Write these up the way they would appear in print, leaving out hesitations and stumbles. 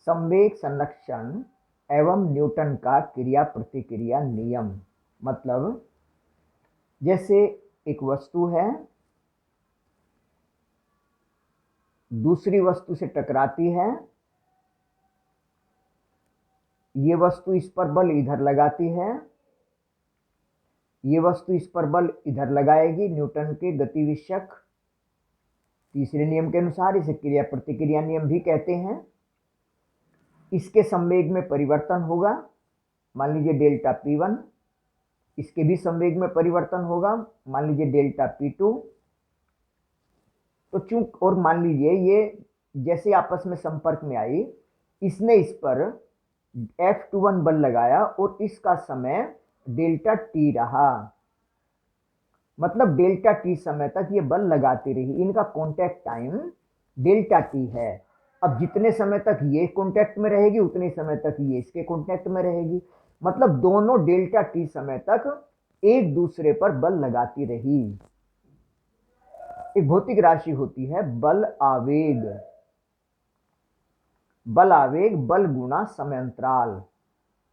संवेग संरक्षण एवं न्यूटन का क्रिया प्रतिक्रिया नियम। मतलब जैसे एक वस्तु है, दूसरी वस्तु से टकराती है, ये वस्तु इस पर बल इधर लगाती है, ये वस्तु इस पर बल इधर लगाएगी, न्यूटन के गति विषयक तीसरे नियम के अनुसार। इसे क्रिया प्रतिक्रिया नियम भी कहते हैं। इसके संवेग में परिवर्तन होगा, मान लीजिए डेल्टा P1, इसके भी संवेग में परिवर्तन होगा, मान लीजिए डेल्टा P2। तो चूंकि और मान लीजिए ये जैसे आपस में संपर्क में आई, इसने इस पर F21 बल लगाया और इसका समय डेल्टा T रहा, मतलब डेल्टा T समय तक ये बल लगाती रही। इनका कांटेक्ट टाइम डेल्टा T है। अब जितने समय तक ये कांटेक्ट में रहेगी उतने समय तक ये इसके कांटेक्ट में रहेगी, मतलब दोनों डेल्टा T समय तक एक दूसरे पर बल लगाती रही। एक भौतिक राशि होती है बल आवेग। बल आवेग बल गुणा समय अंतराल,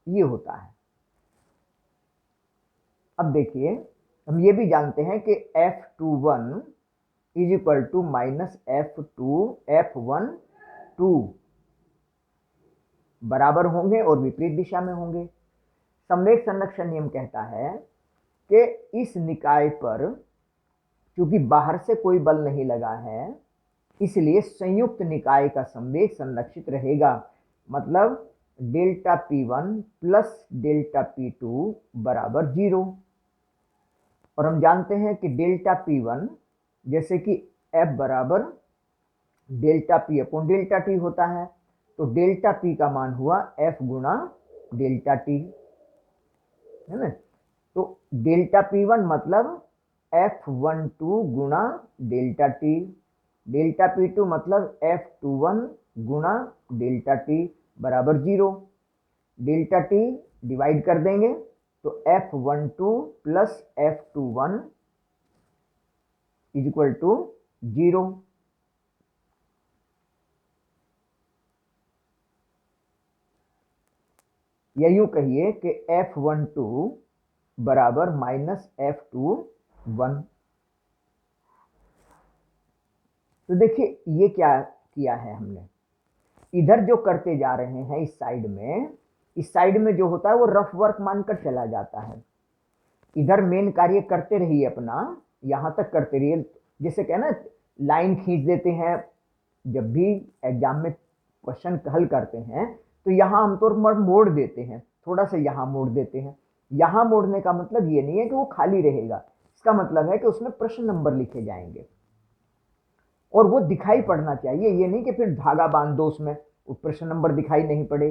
ये होता है। अब देखिए, हम ये भी जानते हैं कि F21 is equal to minus F12 बराबर होंगे और विपरीत दिशा में होंगे। संवेग संरक्षण नियम कहता है कि इस निकाय पर क्योंकि बाहर से कोई बल नहीं लगा है, इसलिए संयुक्त निकाय का संवेग संरक्षित रहेगा। मतलब delta P1 plus delta P2 बराबर 0। और हम जानते हैं कि डेल्टा P1 जैसे कि F बराबर delta P upon delta T होता है, तो डेल्टा P का मान हुआ F गुणा डेल्टा T, है ना। तो डेल्टा P1 मतलब F12 गुणा डेल्टा T, डेल्टा P2 मतलब F21 गुणा डेल्टा T बराबर 0। डेल्टा T डिवाइड कर देंगे तो F12 plus F21 is equal to 0। या यूं कहिए कि F12 बराबर माइनस F21। तो देखिए ये क्या किया है हमने, इधर जो करते जा रहे हैं इस साइड में जो होता है वो रफ वर्क मानकर चला जाता है। इधर मेन कार्य करते रहिए अपना, यहां तक करते रहिए। जैसे कहना लाइन खींच देते हैं, जब भी एग्जाम में क्वेश्चन हल करते हैं तो यहां आमतौर पर मोड़ देते हैं, थोड़ा सा यहां मोड़ देते हैं। यहां मोड़ने का मतलब ये नहीं है कि वो खाली रहेगा, इसका मतलब है कि उसमें प्रश्न नंबर लिखे जाएंगे और वो दिखाई पड़ना चाहिए। ये नहीं कि फिर धागा बांध दो उसमें, वो प्रश्न नंबर दिखाई नहीं पड़े।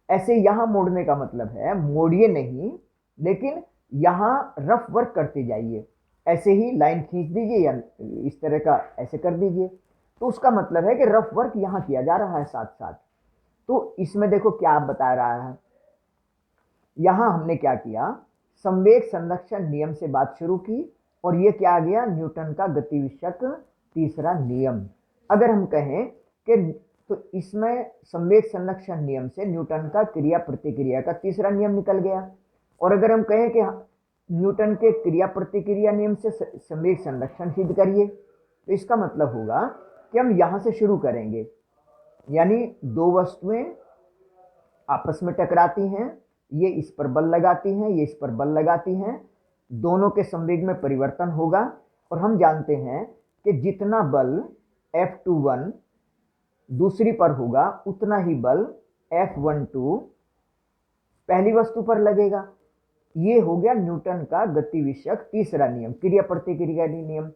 ऐसे यहां मोड़ने का मतलब है मोड़िए नहीं, लेकिन यहां रफ वर्क करते जाइए। ऐसे ही लाइन खींच दीजिए या इस तरह का ऐसे कर दीजिए, तो उसका मतलब है कि रफ वर्क यहां किया जा रहा है साथ साथ। तो इसमें देखो क्या बता रहा है, यहां हमने क्या किया, संवेग संरक्षण नियम से बात शुरू की और ये क्या आ गया, न्यूटन का गति विषयक तीसरा नियम। अगर हम कहें कि तो इसमें संवेग संरक्षण नियम से न्यूटन का क्रिया प्रतिक्रिया का तीसरा नियम निकल गया। और अगर हम कहें कि न्यूटन के क्रिया प्रतिक्रिया नियम से संवेग संरक्षण सिद्ध करिए, तो इसका मतलब होगा कि हम यहां से शुरू करेंगे। यानी दो वस्तुएं आपस में टकराती हैं, ये इस पर बल लगाती हैं, ये इस पर बल लगाती हैं, दोनों के संवेग में परिवर्तन होगा। और हम जानते हैं कि जितना बल F21 दूसरी पर होगा उतना ही बल F12 पहली वस्तु पर लगेगा। ये हो गया न्यूटन का गति विषयक तीसरा नियम, क्रिया प्रतिक्रिया नियम।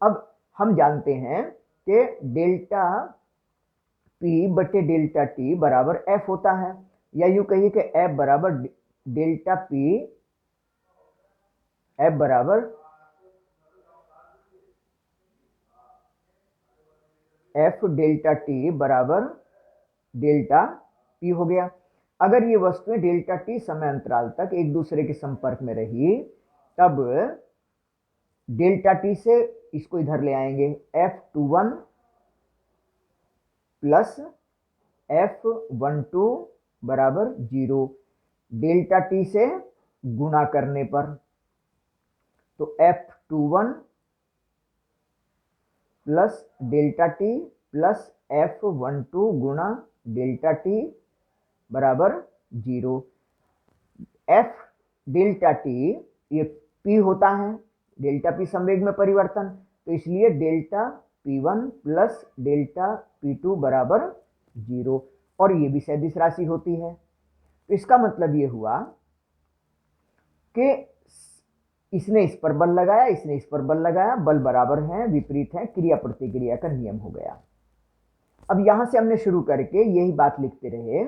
अब हम जानते हैं कि डेल्टा P बटे डेल्टा T बराबर F होता है, या यूं कहिए कि F बराबर डेल्टा P, F बराबर F डेल्टा T बराबर डेल्टा P हो गया। अगर ये वस्तुएं डेल्टा T समय अंतराल तक एक दूसरे के संपर्क में रही, तब डेल्टा T से इसको इधर ले आएंगे, F21 प्लस F12 बराबर 0, डेल्टा टी से गुणा करने पर, तो F21 plus delta T plus F12 गुणा डेल्टा टी बराबर 0। एफ डेल्टा टी ये पी होता है, डेल्टा पी संवेग में परिवर्तन, तो इसलिए delta P1 plus delta P2 बराबर 0, और ये भी सदिश राशि होती है। तो इसका मतलब ये हुआ कि इसने इस पर बल लगाया, इसने इस पर बल लगाया, बल बराबर हैं, विपरीत हैं, क्रिया प्रतिक्रिया का नियम हो गया। अब यहां से हमने शुरू करके यही बात लिखते रहे,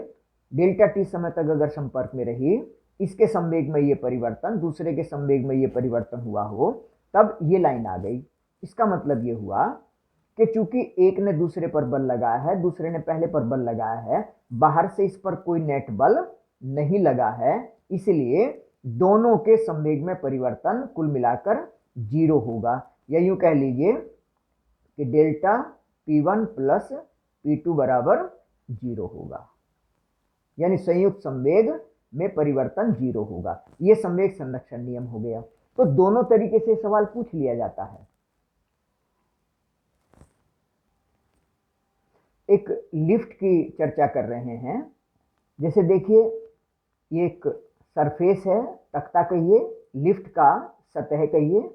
डेल्टा टी समय तक अगर संपर्क में रही, इसके संवेग में ये परिवर्तन, दूसरे के संवेग में ये परिवर्तन हुआ हो, तब ये लाइन आ गई। इसका मतलब ये हुआ कि चूंकि एक ने दूसरे पर बल लगाया है, दूसरे ने पहले पर बल लगाया है, बाहर से इस पर कोई नेट बल नहीं लगा है, इसलिए दोनों के संवेग में परिवर्तन कुल मिलाकर 0 होगा, या यूं कह लीजिए कि डेल्टा P1 प्लस P2 बराबर 0 होगा, यानी संयुक्त संवेग में परिवर्तन 0 होगा। यह संवेग संरक्षण नियम हो गया। तो दोनों तरीके से सवाल पूछ लिया जाता है। एक लिफ्ट की चर्चा कर रहे हैं, जैसे देखिए ये एक सरफेस है, तख्ता कहिए, लिफ्ट का सतह कहिए,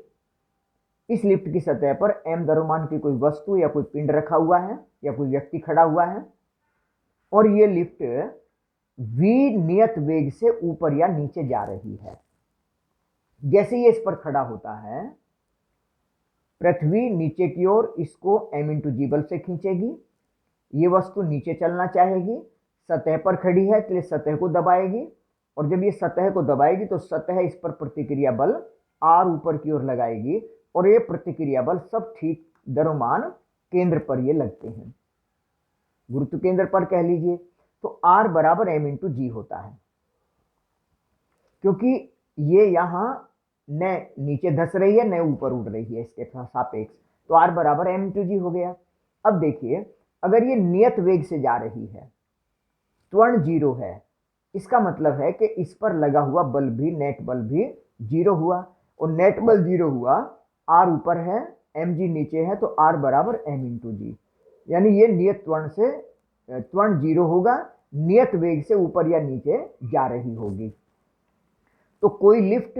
इस लिफ्ट की सतह पर m द्रव्यमान की कोई वस्तु या कोई पिंड रखा हुआ है या कोई व्यक्ति खड़ा हुआ है, और ये लिफ्ट v नियत वेग से ऊपर या नीचे जा रही है। जैसे ये इस पर खड़ा होता है, पृथ्वी नीचे की ओर इसको m×g बल से खींचेगी, ये वस्तु नीचे चलना चाहेगी, सतह पर खड़ी है तो सतह को दबाएगी, और जब ये सतह को दबाएगी तो सतह इस पर प्रतिक्रिया बल r ऊपर की ओर लगाएगी, और ये प्रतिक्रिया बल सब ठीक द्रव्यमान केंद्र पर ये लगते हैं, गुरुत्व केंद्र पर कह लीजिए। तो r बराबर m×g होता है, क्योंकि ये यहां न नीचे धस रही है न ऊपर उड़ रही है इसके सापेक्ष, तो r बराबर m×g हो गया। अब देखिए अगर ये नियत वेग से जा रही है, त्वरण 0 है, इसका मतलब है कि इस पर लगा हुआ बल भी, नेट बल भी 0 हुआ, और नेट बल 0 हुआ, r ऊपर है mg नीचे है, तो r बराबर m×g, यानी ये नियत त्वरण से त्वरण 0 होगा, नियत वेग से ऊपर या नीचे जा रही होगी। तो कोई लिफ्ट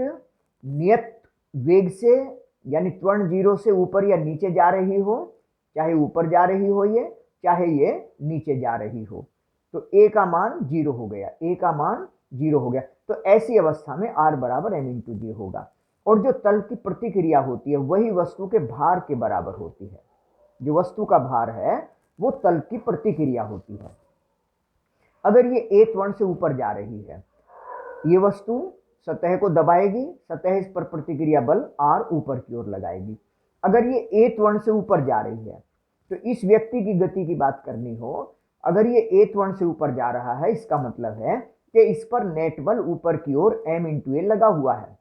नियत वेग से यानी त्वरण 0 से ऊपर या नीचे जा रही हो, चाहे ऊपर जा रही हो ये, चाहे ये नीचे जा रही हो, तो a का मान 0 हो गया, a का मान 0 हो गया। तो ऐसी अवस्था में r बराबर m×g होगा, और जो तल की प्रतिक्रिया होती है वही वस्तु के भार के बराबर होती है। जो वस्तु का भार है वो तल की प्रतिक्रिया होती है। अगर ये a त्वरण से ऊपर जा रही है, ये वस्तु सतह को दबाएगी, सतह इस पर प्रतिक्रिया बल r ऊपर की ओर लगाएगी। अगर ये a त्वरण से ऊपर जा रही है, तो इस व्यक्ति की गति की बात करनी हो, अगर ये a त्वरण से ऊपर जा रहा है, इसका मतलब है कि इस पर नेट बल ऊपर की ओर m×a लगा हुआ है,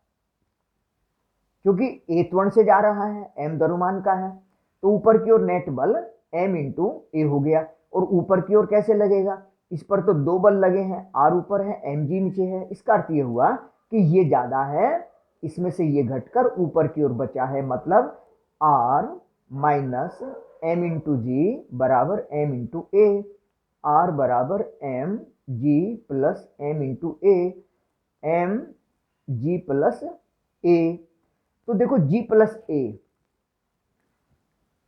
क्योंकि a त्वरण से जा रहा है, m द्रव्यमान का है, तो ऊपर की ओर नेट बल m×a हो गया। और ऊपर की ओर कैसे लगेगा, इस पर तो दो बल लगे हैं, r ऊपर है mg नीचे है, इसका अर्थ ये हुआ कि ये ज्यादा है, इसमें से ये घटकर ऊपर की ओर बचा है, मतलब r माइनस m×g बराबर m×a, r बराबर mg plus m×a, mg plus a। तो देखो g प्लस a,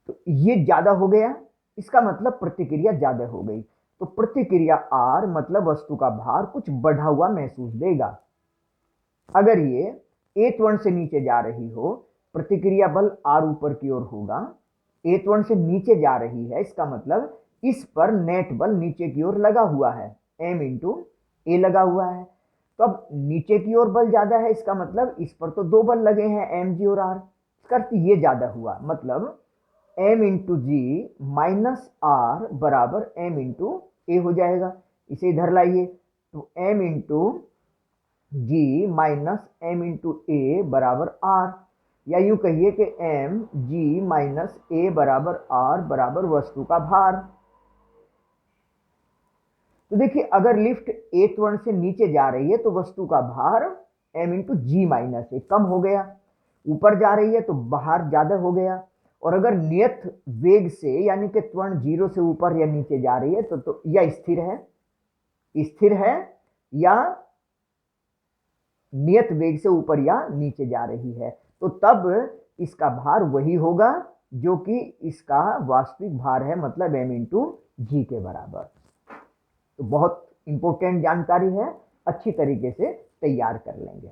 तो ये ज्यादा हो गया, इसका मतलब प्रतिक्रिया ज्यादा हो गई, तो प्रतिक्रिया r मतलब वस्तु का भार कुछ बढ़ा हुआ महसूस देगा। अगर ये a त्वरण से नीचे जा रही हो, प्रतिक्रिया बल r ऊपर की ओर होगा, a त्वरण से नीचे जा रही है, इसका मतलब इस पर नेट बल नीचे की ओर लगा हुआ है, m×a लगा हुआ है। तो अब नीचे की ओर बल ज्यादा है, इसका मतलब इस पर तो दो बल लगे हैं, mg और r, इसका अर्थ ये ज्यादा हुआ, मतलब m×g माइनस r बराबर m×a हो जाएगा। इसे इधर लाइए, तो m×g माइनस m×a बराबर r, या यूं कहिए कि mg माइनस a बराबर r बराबर वस्तु का भार। तो देखिए अगर लिफ्ट ए त्वरण से नीचे जा रही है तो वस्तु का भार m इंटू जी माइनस ए कम हो गया, ऊपर जा रही है तो भार ज्यादा हो गया। और अगर नियत वेग से यानी कि त्वरण 0 से ऊपर या नीचे जा रही है तो या स्थिर है या नियत वेग से ऊपर या नीचे जा रही है, तो तब इसका भार वही होगा जो कि इसका वास्तविक भार है, मतलब m इंटू जी के बराबर। तो बहुत इंपॉर्टेंट जानकारी है, अच्छी तरीके से तैयार कर लेंगे।